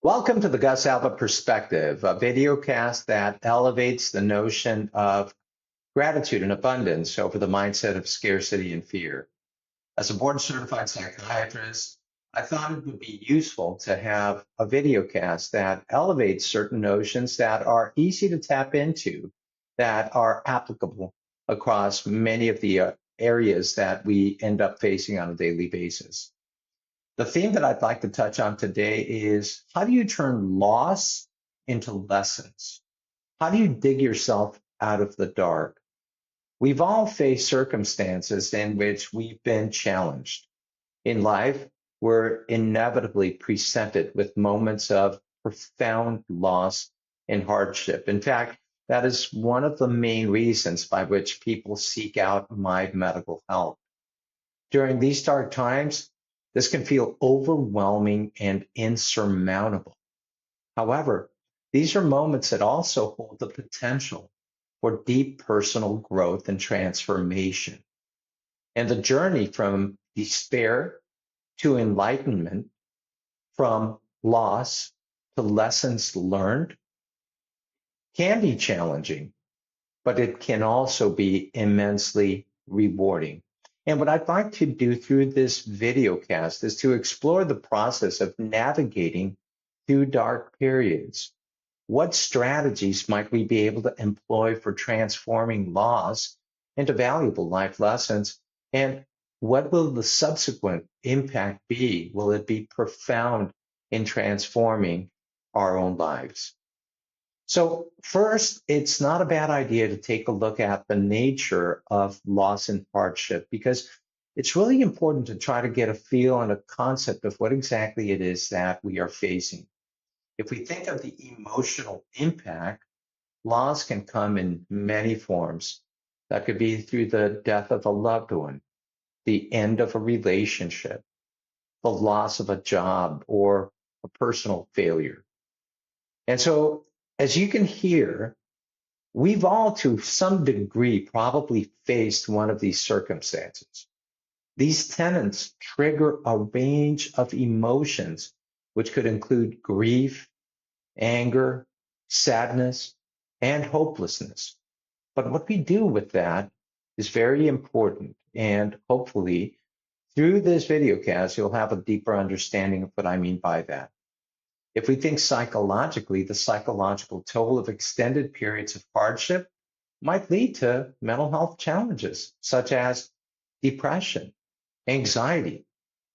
Welcome to the Gus Alba Perspective, a video cast that elevates the notion of gratitude and abundance over the mindset of scarcity and fear. As a board certified psychiatrist, I thought it would be useful to have a video cast that elevates certain notions that are easy to tap into, that are applicable across many of the areas that we end up facing on a daily basis. The theme that I'd like to touch on today is how do you turn loss into lessons? How do you dig yourself out of the dark? We've all faced circumstances in which we've been challenged. In life, we're inevitably presented with moments of profound loss and hardship. In fact, that is one of the main reasons by which people seek out my medical help. During these dark times, this can feel overwhelming and insurmountable. However, these are moments that also hold the potential for deep personal growth and transformation. And the journey from despair to enlightenment, from loss to lessons learned, can be challenging, but it can also be immensely rewarding. And what I'd like to do through this video cast is to explore the process of navigating through dark periods. What strategies might we be able to employ for transforming loss into valuable life lessons? And what will the subsequent impact be? Will it be profound in transforming our own lives? So first, it's not a bad idea to take a look at the nature of loss and hardship because it's really important to try to get a feel and a concept of what exactly it is that we are facing. If we think of the emotional impact, loss can come in many forms. That could be through the death of a loved one, the end of a relationship, the loss of a job, or a personal failure. And so, as you can hear, we've all, to some degree, probably faced one of these circumstances. These tenets trigger a range of emotions, which could include grief, anger, sadness, and hopelessness. But what we do with that is very important. And hopefully, through this video cast, you'll have a deeper understanding of what I mean by that. If we think psychologically, the psychological toll of extended periods of hardship might lead to mental health challenges such as depression, anxiety,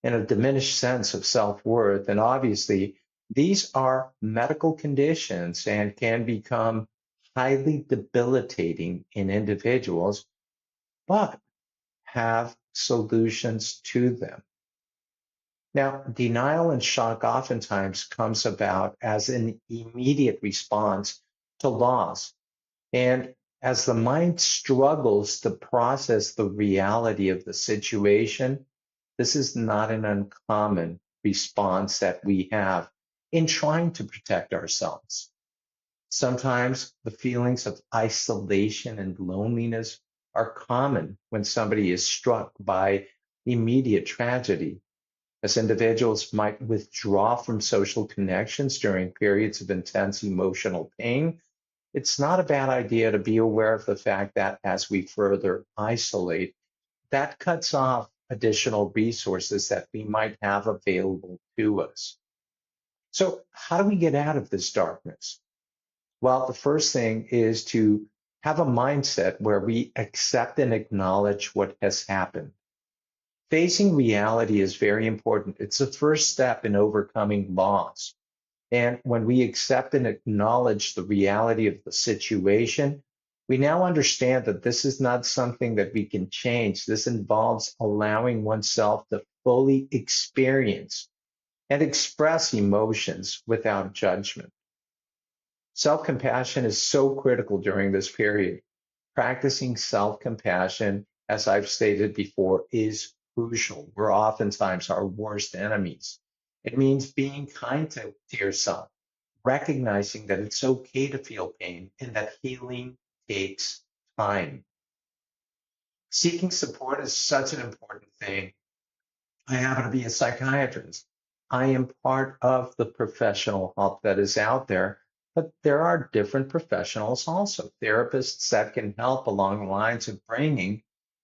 and a diminished sense of self-worth. And obviously, these are medical conditions and can become highly debilitating in individuals, but have solutions to them. Now, denial and shock oftentimes comes about as an immediate response to loss. And as the mind struggles to process the reality of the situation, this is not an uncommon response that we have in trying to protect ourselves. Sometimes the feelings of isolation and loneliness are common when somebody is struck by immediate tragedy, as individuals might withdraw from social connections during periods of intense emotional pain. It's not a bad idea to be aware of the fact that as we further isolate, that cuts off additional resources that we might have available to us. So, how do we get out of this darkness? Well, the first thing is to have a mindset where we accept and acknowledge what has happened. Facing reality is very important. It's the first step in overcoming loss. And when we accept and acknowledge the reality of the situation, we now understand that this is not something that we can change. This involves allowing oneself to fully experience and express emotions without judgment. Self-compassion is so critical during this period. Practicing self-compassion, as I've stated before, is crucial. We're oftentimes our worst enemies. It means being kind to yourself, recognizing that it's okay to feel pain and that healing takes time. Seeking support is such an important thing. I happen to be a psychiatrist. I am part of the professional help that is out there, but there are different professionals also, therapists that can help along the lines of bringing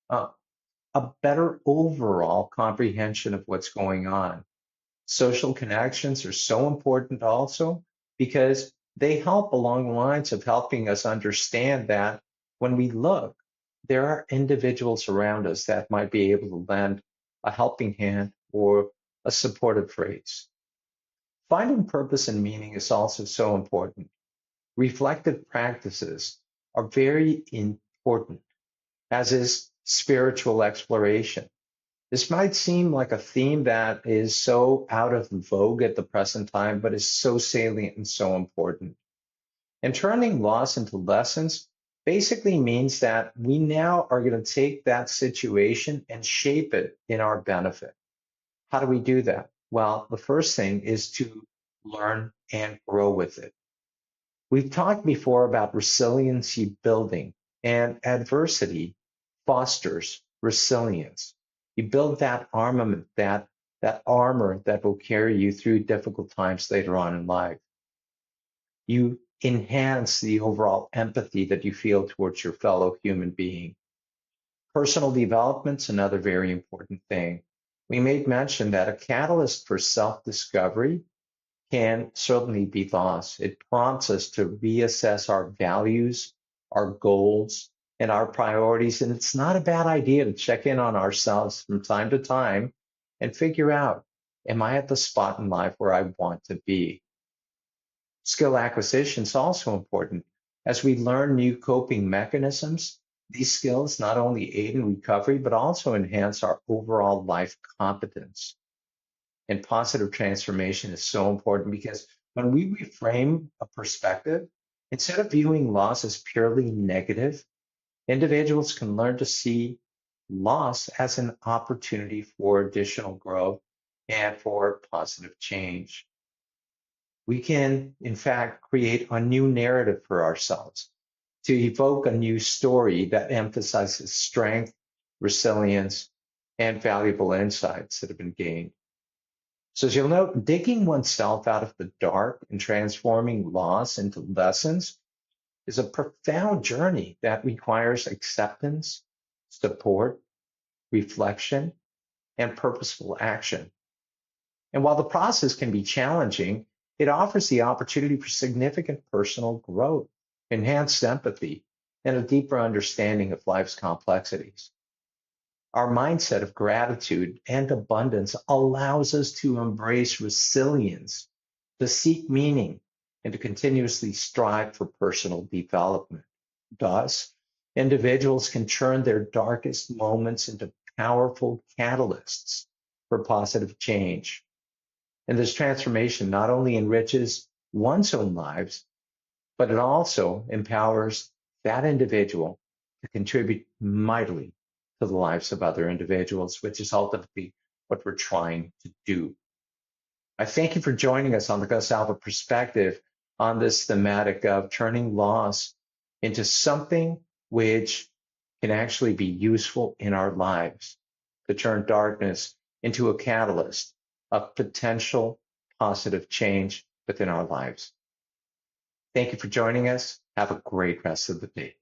uh, a better overall comprehension of what's going on. Social connections are so important also because they help along the lines of helping us understand that when we look, there are individuals around us that might be able to lend a helping hand or a supportive phrase. Finding purpose and meaning is also so important. Reflective practices are very important, as is spiritual exploration. This might seem like a theme that is so out of vogue at the present time, but is so salient and so important. And turning loss into lessons basically means that we now are going to take that situation and shape it in our benefit. How do we do that? Well, the first thing is to learn and grow with it. We've talked before about resiliency building, and adversity fosters resilience. You build that armament, that armor that will carry you through difficult times later on in life. You enhance the overall empathy that you feel towards your fellow human being. Personal development's another very important thing. We made mention that a catalyst for self-discovery can certainly be loss. It prompts us to reassess our values, our goals, and our priorities. And it's not a bad idea to check in on ourselves from time to time and figure out, am I at the spot in life where I want to be? Skill acquisition is also important. As we learn new coping mechanisms, these skills not only aid in recovery, but also enhance our overall life competence. And positive transformation is so important because when we reframe a perspective, instead of viewing loss as purely negative, individuals can learn to see loss as an opportunity for additional growth and for positive change. We can, in fact, create a new narrative for ourselves to evoke a new story that emphasizes strength, resilience, and valuable insights that have been gained. So as you'll note, digging oneself out of the dark and transforming loss into lessons is a profound journey that requires acceptance, support, reflection, and purposeful action. And while the process can be challenging, it offers the opportunity for significant personal growth, enhanced empathy, and a deeper understanding of life's complexities. Our mindset of gratitude and abundance allows us to embrace resilience, to seek meaning, and to continuously strive for personal development. Thus, individuals can turn their darkest moments into powerful catalysts for positive change. And this transformation not only enriches one's own lives, but it also empowers that individual to contribute mightily to the lives of other individuals, which is ultimately what we're trying to do. I thank you for joining us on the Gus Alva Perspective on this thematic of turning loss into something which can actually be useful in our lives, to turn darkness into a catalyst of potential positive change within our lives. Thank you for joining us. Have a great rest of the day.